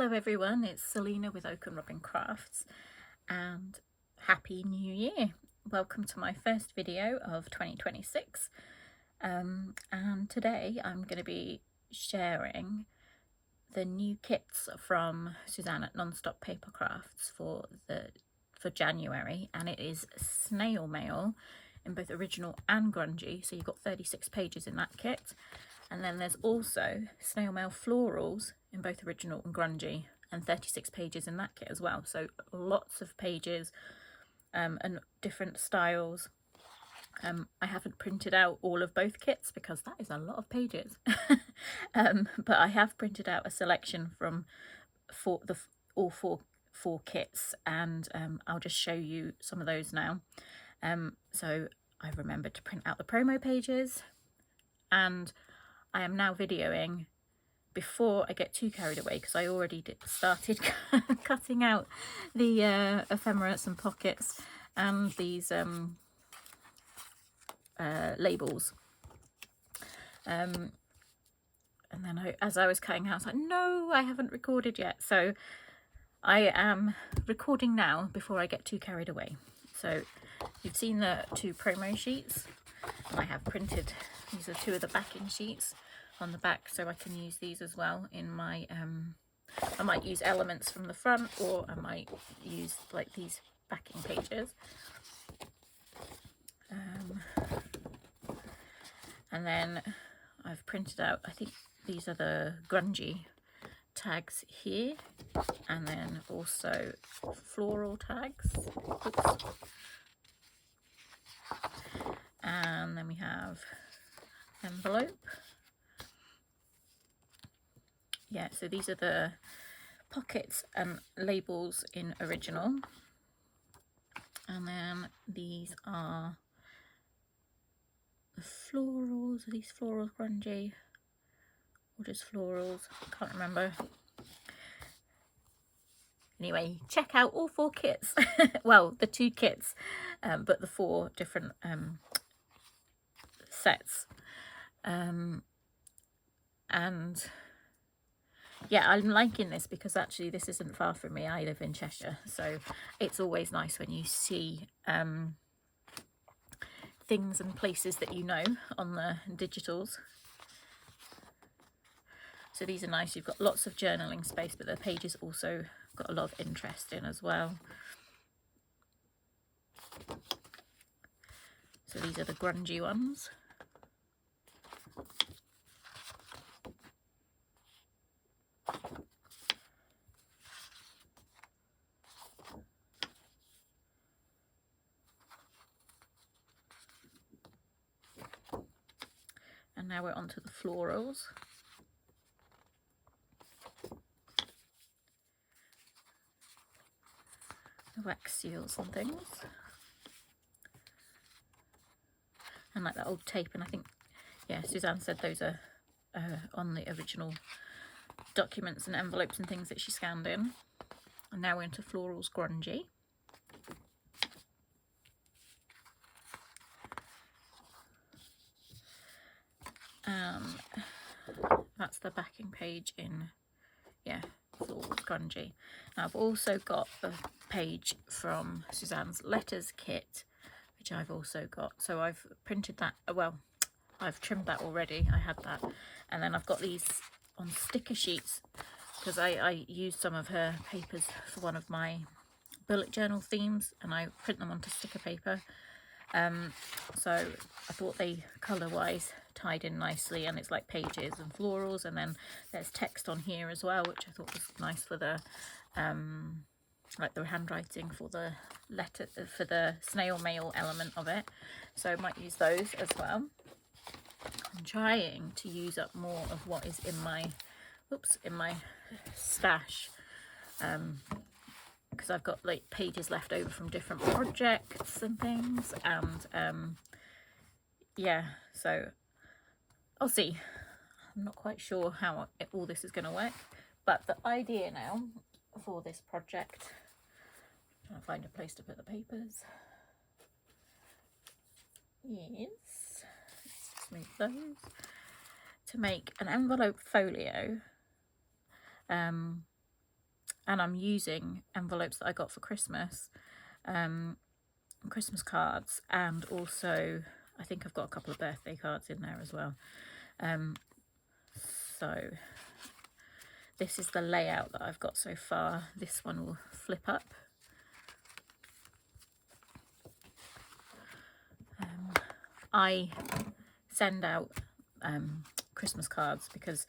Hello everyone, it's Selena with Oak and Robin Crafts and Happy New Year. Welcome to my first video of 2026 and today I'm going to be sharing the new kits from Suzanne at Nonstop Papercrafts for January, and it is Snail Mail in both original and grungy, so you've got 36 pages in that kit. And then there's also Snail Mail Florals in both original and grungy, and 36 pages in that kit as well. So lots of pages and different styles. I haven't printed out all of both kits because that is a lot of pages. But I have printed out a selection from all four kits, and I'll just show you some of those now. So I've remembered to print out the promo pages, and I am now videoing before I get too carried away because I already started cutting out the ephemeras and pockets and these labels. And then as I was cutting out, I was like, no, I haven't recorded yet. So I am recording now before I get too carried away. So you've seen the two promo sheets, and I have printed, these are two of the backing sheets on the back, so I can use these as well in my I might use elements from the front, or I might use like these backing pages. And then I've printed out, I think these are the grungy tags here, and then also floral tags. Oops. And then we have envelope. Yeah, so these are the pockets and labels in original. And then these are the florals. Are these florals grungy or just florals? I can't remember. Anyway, check out all four kits. Well, the two kits, but the four different sets. And yeah, I'm liking this because actually this isn't far from me. I live in Cheshire, so it's always nice when you see things and places that you know on the digitals. So these are nice. You've got lots of journaling space, but the pages also got a lot of interest in as well. So these are the grungy ones. And now we're on to the florals. The wax seals and things. And like that old tape, and I think, yeah, Suzanne said those are on the original documents and envelopes and things that she scanned in. And now we're into florals grungy. That's the backing page in, yeah, florals grungy. Now I've also got a page from Suzanne's letters kit, which I've also got. So I've printed that, well, I've trimmed that already. I had that. And then I've got these on sticker sheets because I used some of her papers for one of my bullet journal themes, and I print them onto sticker paper. So I thought they colour wise tied in nicely, and it's like pages and florals, and then there's text on here as well, which I thought was nice for the like the handwriting for the letter, for the snail mail element of it. So I might use those as well. I'm trying to use up more of what is in my stash, because I've got like pages left over from different projects and things, and yeah, so I'll see. I'm not quite sure how all this is going to work, but the idea now for this project, I'm trying to find a place to put the papers, is, let's just move those, to make an envelope folio I'm using envelopes that I got for Christmas, Christmas cards, and also I think I've got a couple of birthday cards in there as well. So this is the layout that I've got so far. This one will flip up. I send out Christmas cards because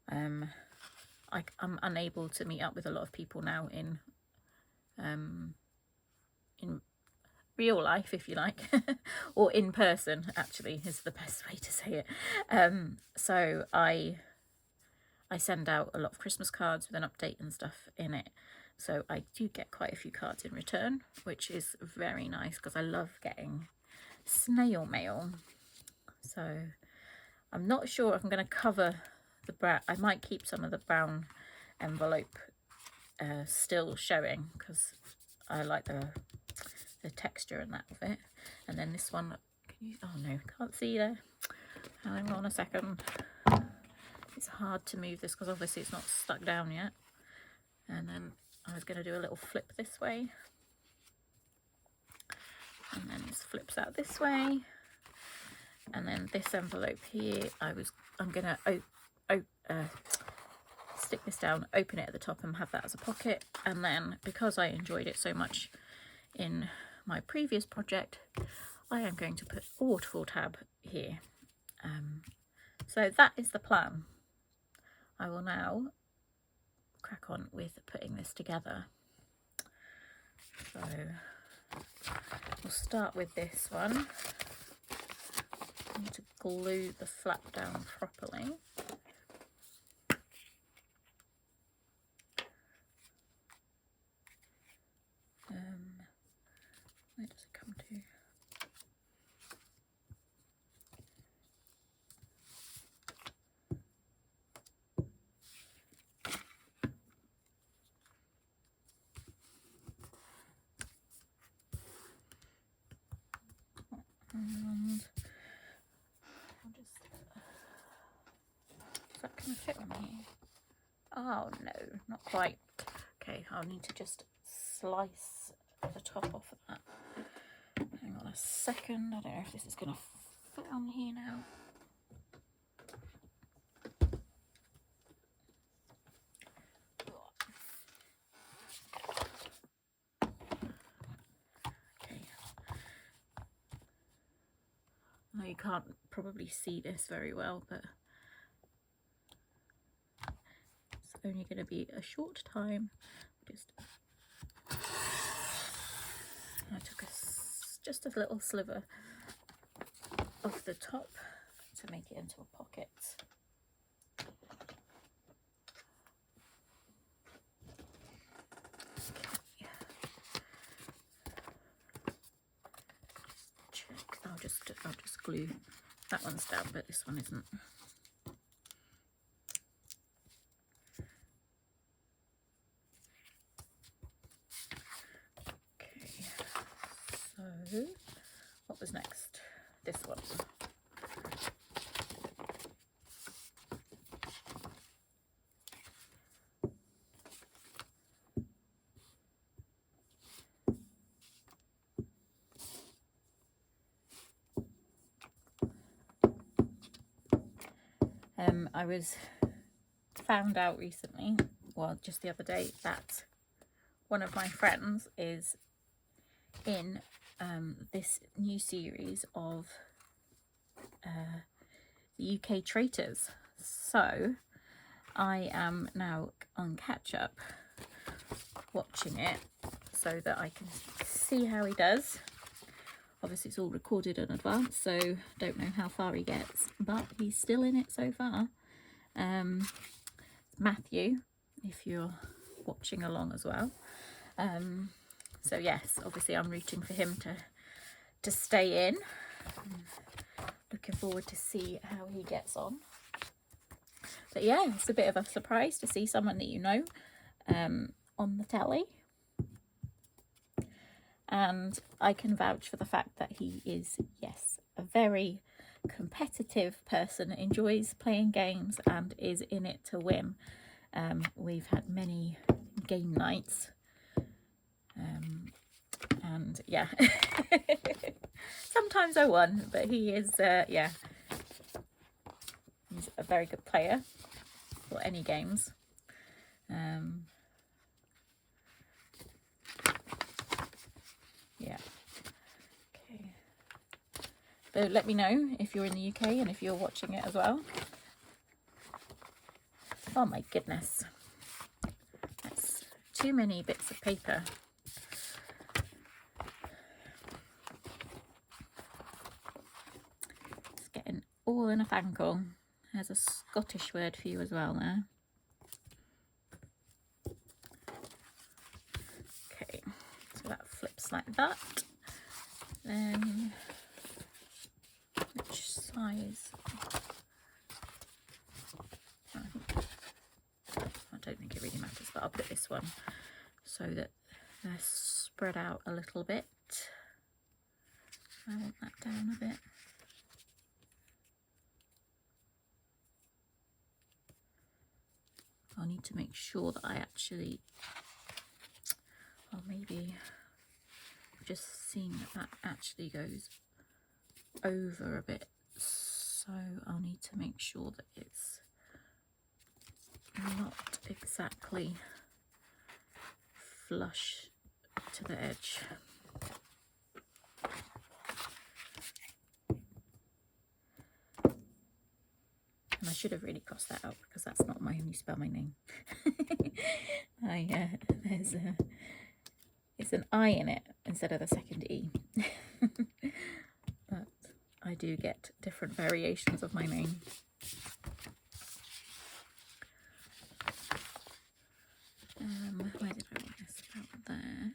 I'm unable to meet up with a lot of people now in real life, if you like, or in person, actually, is the best way to say it. So I send out a lot of Christmas cards with an update and stuff in it. So I do get quite a few cards in return, which is very nice because I love getting snail mail. So I'm not sure if I'm going to cover the brown. I might keep some of the brown envelope still showing because I like the texture and that of it. And then this one, can you, oh no, can't see there. Hang on a second. It's hard to move this because obviously it's not stuck down yet. And then I was going to do a little flip this way. And then this flips out this way. And then this envelope here, I'm going to stick this down, open it at the top and have that as a pocket. And then because I enjoyed it so much in my previous project, I am going to put a waterfall tab here. So that is the plan. I will now crack on with putting this together. So we'll start with this one. I need to glue the flap down properly. Where does it come to? And I'll just, is that going to fit on here? Oh no, not quite. Okay, I'll need to just slice the top off of that. Hang on a second, I don't know if this is going to fit on here now. Okay. I know you can't probably see this very well, but it's only going to be a short time. I took just a little sliver off the top to make it into a pocket. Okay. Check. I'll just glue that one's down, but this one isn't. So, what was next? This one. I was found out recently, well, just the other day, that one of my friends is in this new series of the UK traitors. So I am now on catch up watching it so that I can see how he does. Obviously it's all recorded in advance, so don't know how far he gets, but he's still in it so far. Matthew, if you're watching along as well. So yes, obviously I'm rooting for him to stay in. Looking forward to see how he gets on. But yeah, it's a bit of a surprise to see someone that you know on the telly. And I can vouch for the fact that he is, yes, a very competitive person, enjoys playing games and is in it to win. We've had many game nights. And yeah, sometimes I won, but he is, yeah, he's a very good player for any games. Yeah. Okay. So let me know if you're in the UK and if you're watching it as well. Oh my goodness. That's too many bits of paper. It's getting all in a fankle. There's a Scottish word for you as well there. Okay, so that flips like that. Then, which size? I don't think it really matters, but I'll put this one so that they're spread out a little bit. I want that down a bit. I'll need to make sure that I actually, or maybe I've just seen that that actually goes over a bit, so I'll need to make sure that it's not exactly flush to the edge. And I should have really crossed that out because that's not how you spell my name. It's an I in it instead of the second E. But I do get different variations of my name. Where did I want this? About there.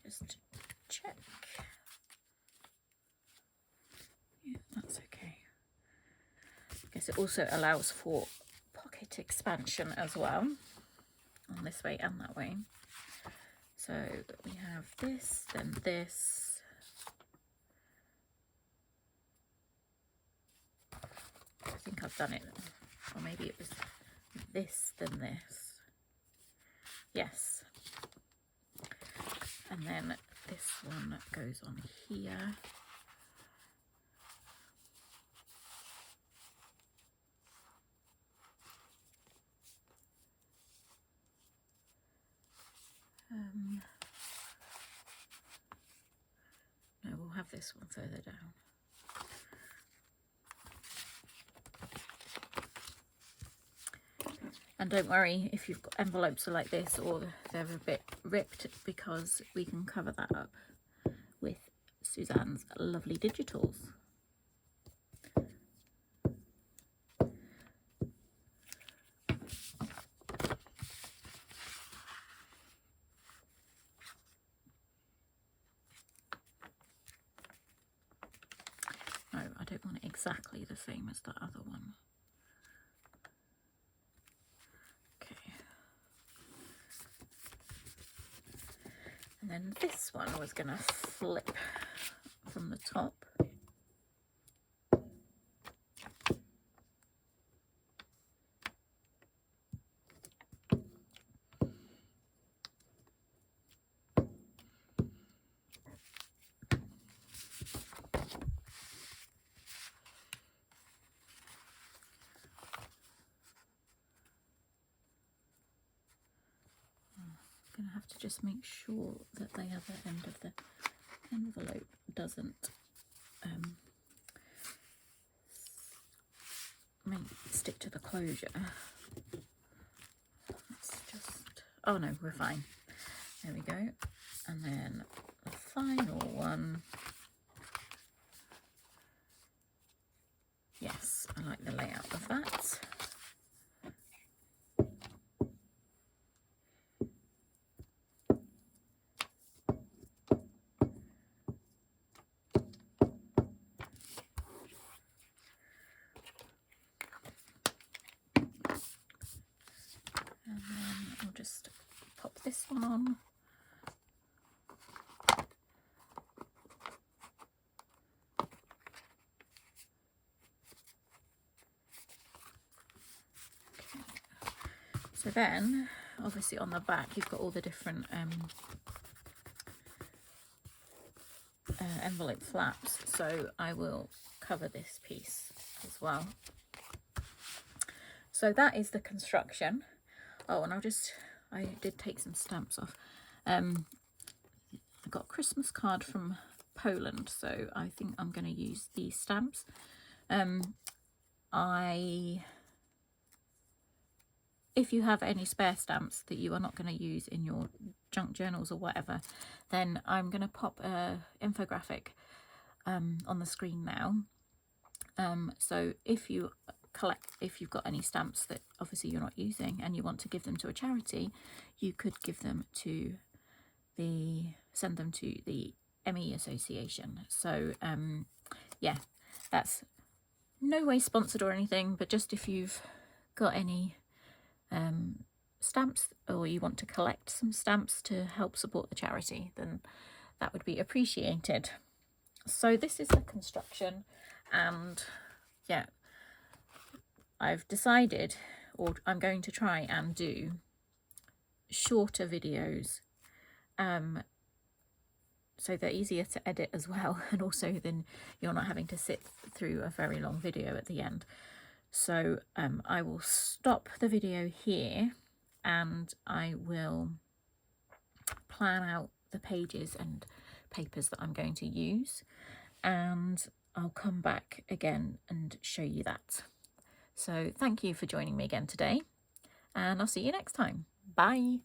Just check. Yeah, that's okay. I guess it also allows for pocket expansion as well, on this way and that way. So we have this, then this. I think I've done it, or maybe it was this, then this. Yes. And then this one goes on here. No, we'll have this one further down. And don't worry if you've got envelopes like this or they're a bit ripped, because we can cover that up with Suzanne's lovely digitals. No, I don't want it exactly the same as the other one. And then this one was going to flip from the top. Going to have to just make sure that the other end of the envelope doesn't stick to the closure. Let's just, oh no, we're fine. There we go. And then the final one. Yes, I like the layout of that. And then I'll just pop this one on. then obviously on the back you've got all the different envelope flaps, so I will cover this piece as well. So that is the construction. Oh, and I did take some stamps off. I got a Christmas card from Poland, so I think I'm going to use these stamps. If you have any spare stamps that you are not going to use in your junk journals or whatever, then I'm going to pop a infographic on the screen now. So if you've got any stamps that obviously you're not using and you want to give them to a charity, you could give them to send them to the ME Association. So yeah, that's no way sponsored or anything, but just if you've got any stamps, or you want to collect some stamps to help support the charity, then that would be appreciated. So this is the construction, and yeah, I've decided, or I'm going to try and do shorter videos, so they're easier to edit as well, and also then you're not having to sit through a very long video at the end. So I will stop the video here, and I will plan out the pages and papers that I'm going to use, and I'll come back again and show you that. So thank you for joining me again today, and I'll see you next time. Bye.